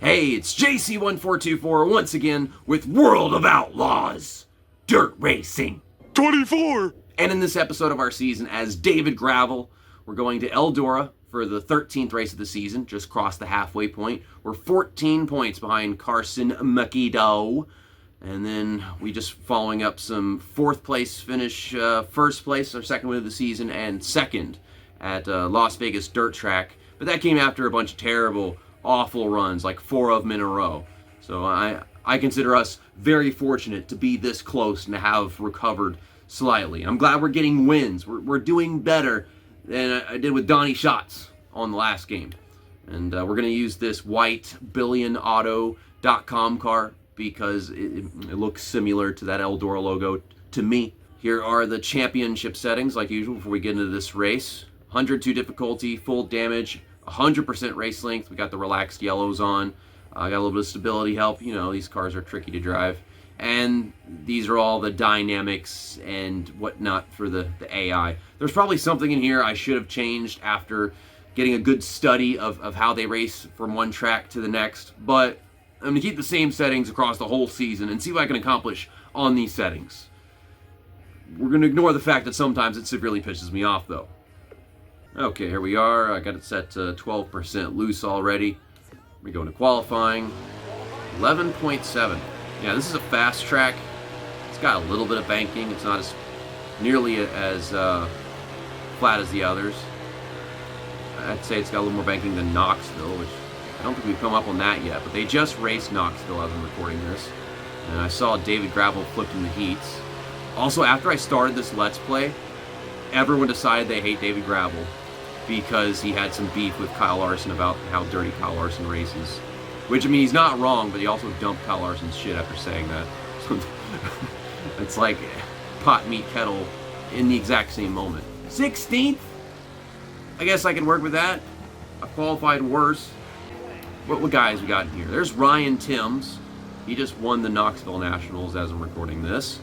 Hey, it's JC1424 once again with World of Outlaws Dirt Racing 24! And in this episode of our season as David Gravel, we're going to Eldora for the 13th race of the season, just crossed the halfway point. We're 14 points behind Carson McKedo. And then we just following up some fourth place finish, first place, our second win of the season, and second at Las Vegas Dirt Track. But that came after a bunch of terrible, awful runs, like 4 of them in a row. So I consider us very fortunate to be this close and to have recovered slightly. I'm glad we're getting wins. We're doing better than I did with Donny Schatz on the last game. And we're going to use this white billionauto.com car because it looks similar to that Eldora logo to me. Here are the championship settings, like usual, before we get into this race. 102 difficulty, full damage, 100% race length. We got the relaxed yellows on. I got a little bit of stability help. You know, these cars are tricky to drive. And these are all the dynamics and whatnot for the AI. There's probably something in here I should have changed after getting a good study of how they race from one track to the next. But I'm going to keep the same settings across the whole season and see what I can accomplish on these settings. We're going to ignore the fact that sometimes it severely pisses me off, though. Okay, here we are. I got it set to 12% loose already. We go into qualifying. 11.7. Yeah, this is a fast track. It's got a little bit of banking. It's not as nearly as flat as the others. I'd say it's got a little more banking than Knoxville, which I don't think we've come up on that yet. But they just raced Knoxville as I'm recording this. And I saw David Gravel flipped in the heats. Also, after I started this Let's Play, everyone decided they hate David Gravel because he had some beef with Kyle Larson about how dirty Kyle Larson races. Which, I mean, he's not wrong, but he also dumped Kyle Larson's shit after saying that. It's like pot, meat, kettle in the exact same moment. 16th? I guess I can work with that. I qualified worse. What guys we got in here? There's Ryan Timms. He just won the Knoxville Nationals as I'm recording this.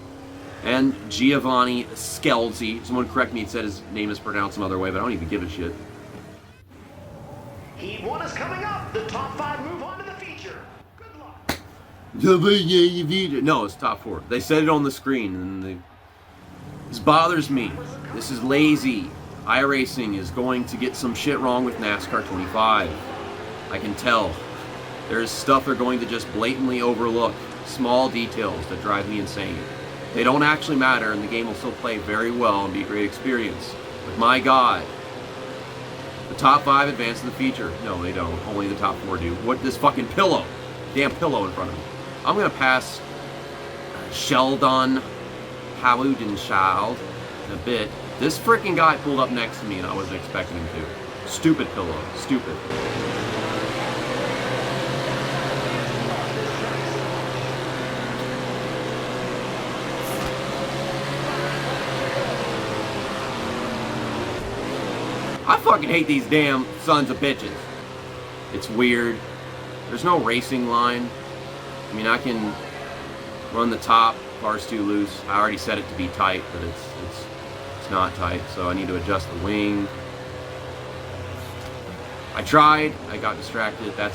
And Giovanni Scelzi. Someone correct me and said his name is pronounced another way, but I don't even give a shit. Heat 1 is coming up. The top 5 move on to the feature. Good luck. No, it's top 4. They said it on the screen, and this bothers me. This is lazy. iRacing is going to get some shit wrong with NASCAR 25. I can tell. There's stuff they're going to just blatantly overlook. Small details that drive me insane. They don't actually matter, and the game will still play very well and be a great experience. But my God. The top 5 advance in the feature. No, they don't. Only the top 4 do. What, this fucking pillow? Damn pillow in front of me. I'm going to pass Sheldon Howdenchild in a bit. This freaking guy pulled up next to me and I wasn't expecting him to. Stupid pillow. Stupid. I fucking hate these damn sons of bitches. It's weird. There's no racing line. I mean, I can run the top. Car's too loose. I already set it to be tight, but it's not tight, so I need to adjust the wing. I tried. I got distracted. I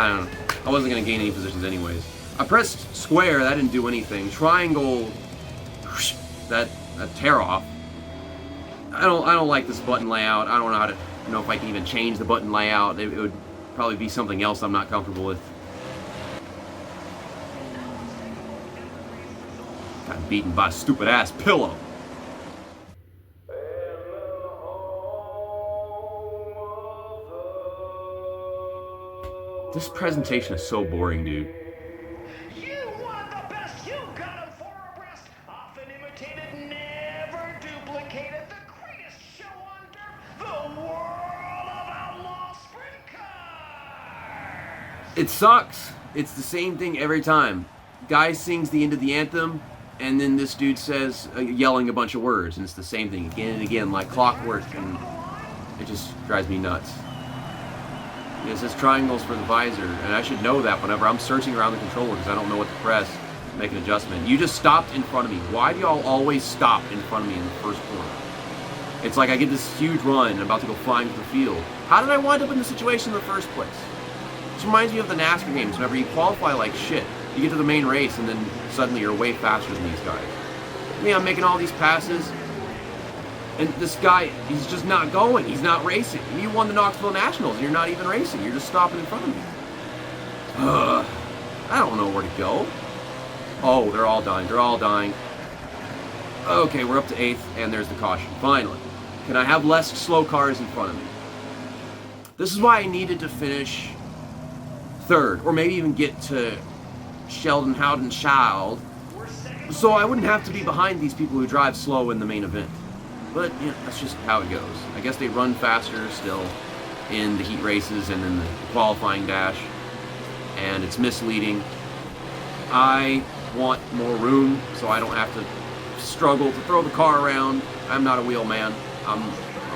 don't know. I wasn't gonna gain any positions anyways. I pressed square. That didn't do anything. Triangle. That tear off. I don't like this button layout. I don't know if I can even change the button layout. It would probably be something else I'm not comfortable with. Got beaten by a stupid ass pillow. This presentation is so boring, dude. You want the best. You got him 4 abreast. Often imitated, never duplicated. The greatest show on dirt. The World of Outlaws Sprint Cars. It sucks. It's the same thing every time. Guy sings the end of the anthem, and then this dude says, yelling a bunch of words, and it's the same thing again and again, like clockwork, and it just drives me nuts. It says triangles for the visor, and I should know that whenever I'm searching around the controller because I don't know what to press to make an adjustment. You just stopped in front of me. Why do y'all always stop in front of me in the first corner? It's like I get this huge run and I'm about to go flying through the field. How did I wind up in this situation in the first place? This reminds me of the NASCAR games. Whenever you qualify like shit, you get to the main race, and then suddenly you're way faster than these guys. I mean, I'm making all these passes, and this guy, he's just not going. He's not racing. You won the Knoxville Nationals, and you're not even racing. You're just stopping in front of me. I don't know where to go. Oh, they're all dying. They're all dying. Okay, we're up to 8th, and there's the caution. Finally. Can I have less slow cars in front of me? This is why I needed to finish 3rd, or maybe even get to Sheldon Howden Child, so I wouldn't have to be behind these people who drive slow in the main event. But, you know, that's just how it goes. I guess they run faster still in the heat races and in the qualifying dash, and it's misleading. I want more room so I don't have to struggle to throw the car around. I'm not a wheel man. I'm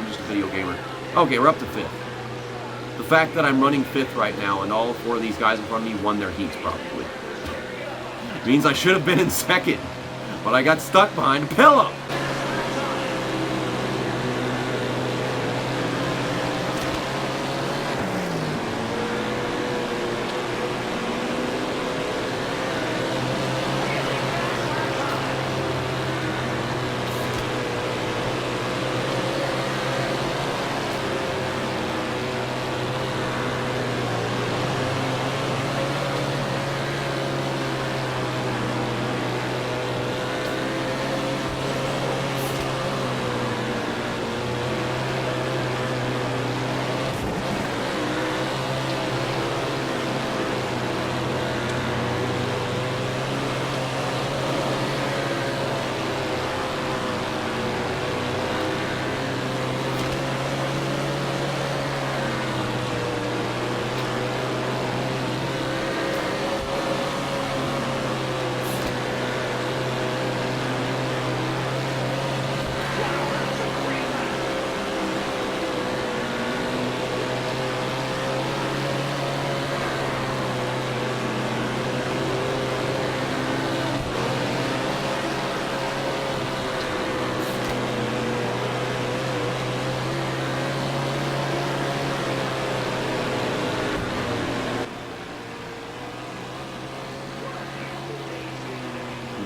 just a video gamer. Okay, we're up to 5th. The fact that I'm running 5th right now and all 4 of these guys in front of me won their heats probably means I should have been in 2nd, but I got stuck behind a pillow.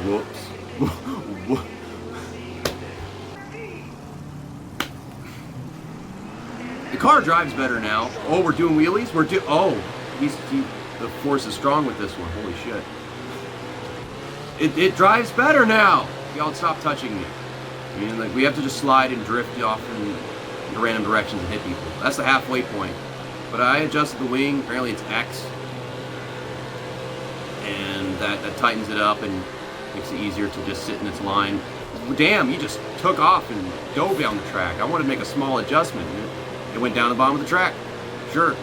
Whoops. The car drives better now. Oh, we're doing wheelies? The force is strong with this one. Holy shit. It drives better now. Y'all stop touching me. I mean, like, we have to just slide and drift off in random directions and hit people. That's the halfway point. But I adjusted the wing. Apparently it's X. And that tightens it up and makes it easier to just sit in its line. Damn, you just took off and dove down the track. I wanted to make a small adjustment. It went down the bottom of the track. Sure.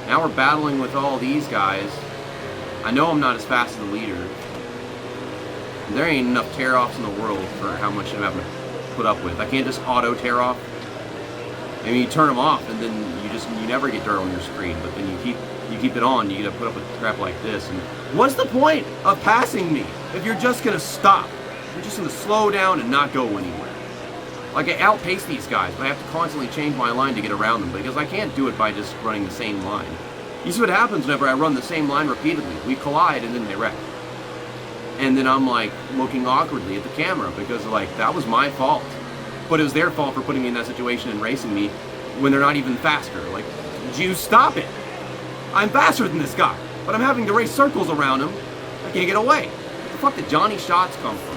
Now we're battling with all these guys. I know I'm not as fast as the leader. There ain't enough tear-offs in the world for how much I'm having to put up with. I can't just auto tear off. I mean, you turn them off and then you never get dirt on your screen, but then you keep it on, you gotta put up with crap like this. And what's the point of passing me if you're just gonna stop? You're just gonna slow down and not go anywhere. Like, I outpace these guys, but I have to constantly change my line to get around them because I can't do it by just running the same line. You see what happens whenever I run the same line repeatedly. We collide and then they wreck. And then I'm like looking awkwardly at the camera because like that was my fault. But it was their fault for putting me in that situation and racing me when they're not even faster. Like, you stop it. I'm faster than this guy, but I'm having to race circles around him. I can't get away. Where the fuck did Donny Schatz come from?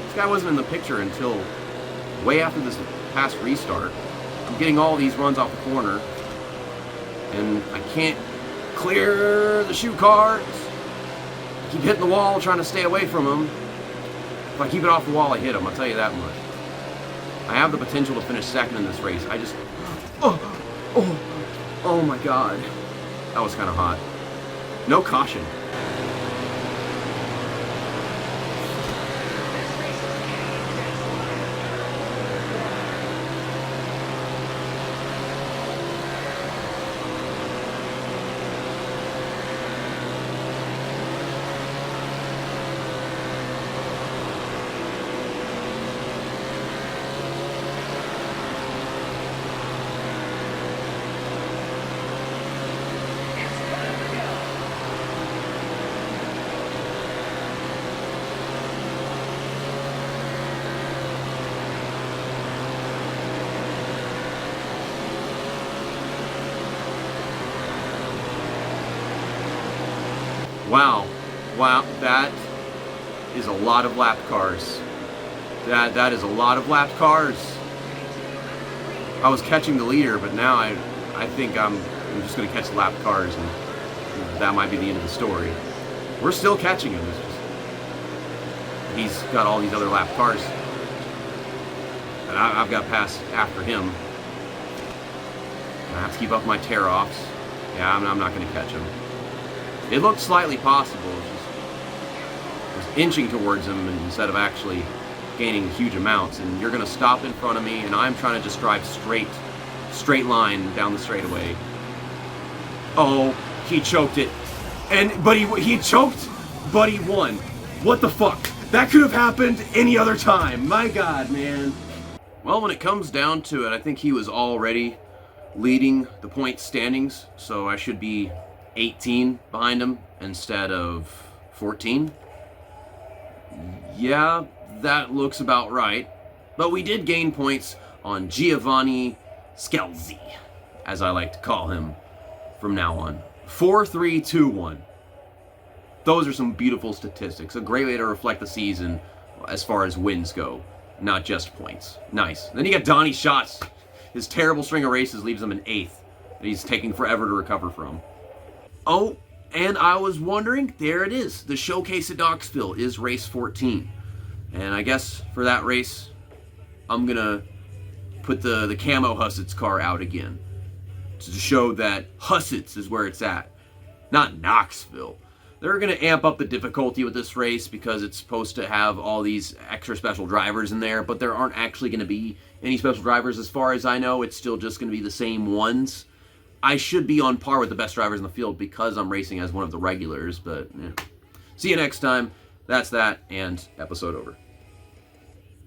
This guy wasn't in the picture until way after this past restart. I'm getting all these runs off the corner, and I can't clear the shoe carts. I keep hitting the wall trying to stay away from them. If I keep it off the wall, I hit them, I'll tell you that much. I have the potential to finish 2nd in this race. I just... Oh my god. That was kind of hot. No caution. Wow. Wow, that is a lot of lap cars. That is a lot of lap cars. I was catching the leader, but now I think I'm just going to catch the lap cars, and that might be the end of the story. We're still catching him. He's got all these other lap cars, and I've got to pass after him. I have to keep up my tear-offs. Yeah, I'm not going to catch him. It looked slightly possible. It was inching towards him instead of actually gaining huge amounts. And you're going to stop in front of me, and I'm trying to just drive straight line down the straightaway. Oh, he choked it. But he choked, but he won. What the fuck? That could have happened any other time. My God, man. Well, when it comes down to it, I think he was already leading the point standings, so I should be 18 behind him instead of 14. Yeah, that looks about right. But we did gain points on Donny Schatz, as I like to call him from now on. 4-3-2-1. Those are some beautiful statistics. A great way to reflect the season as far as wins go, not just points. Nice. Then you got Donny Schatz. His terrible string of races leaves him in 8th. He's taking forever to recover from. Oh, and I was wondering, there it is. The showcase at Knoxville is race 14. And I guess for that race, I'm going to put the camo Hussets car out again to show that Hussets is where it's at, not Knoxville. They're going to amp up the difficulty with this race because it's supposed to have all these extra special drivers in there, but there aren't actually going to be any special drivers as far as I know. It's still just going to be the same ones. I should be on par with the best drivers in the field because I'm racing as one of the regulars, but yeah. See you next time. That's that, and episode over.